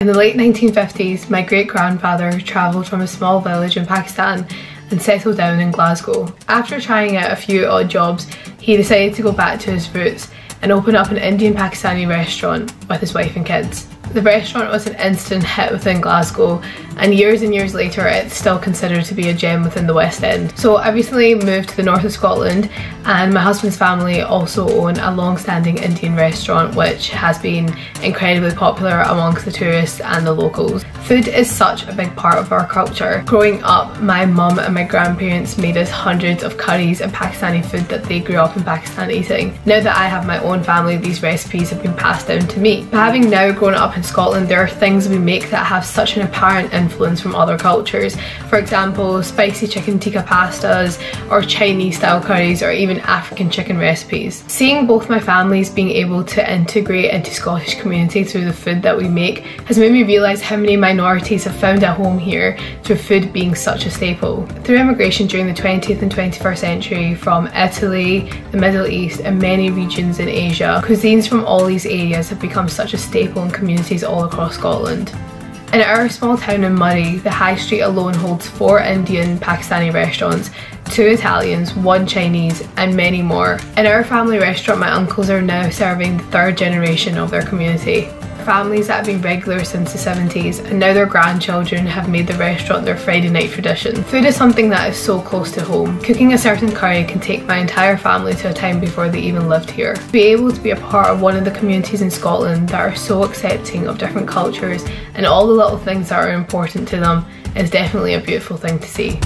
In the late 1950s, my great-grandfather travelled from a small village in Pakistan and settled down in Glasgow. After trying out a few odd jobs, he decided to go back to his roots and open up an Indian Pakistani restaurant with his wife and kids. The restaurant was an instant hit within Glasgow, and years later it's still considered to be a gem within the West End. So I recently moved to the north of Scotland, and my husband's family also own a long-standing Indian restaurant which has been incredibly popular amongst the tourists and the locals. Food is such a big part of our culture. Growing up, my mum and my grandparents made us hundreds of curries and Pakistani food that they grew up in Pakistan eating. Now that I have my own family, these recipes have been passed down to me. But having now grown up in Scotland, there are things we make that have such an apparent influence from other cultures. For example, spicy chicken tikka pastas, or Chinese style curries, or even African chicken recipes. Seeing both my families being able to integrate into Scottish community through the food that we make has made me realise how many minorities have found a home here through food being such a staple. Through immigration during the 20th and 21st century from Italy, the Middle East and many regions in Asia, cuisines from all these areas have become such a staple in communities all across Scotland. In our small town in Murray, the high street alone holds 4 Indian Pakistani restaurants, 2 Italians, 1 Chinese and many more. In our family restaurant, my uncles are now serving the 3rd generation of their community. Families that have been regular since the 70s, and now their grandchildren have made the restaurant their Friday night tradition. Food is something that is so close to home. Cooking a certain curry can take my entire family to a time before they even lived here. To be able to be a part of one of the communities in Scotland that are so accepting of different cultures and all the little things that are important to them is definitely a beautiful thing to see.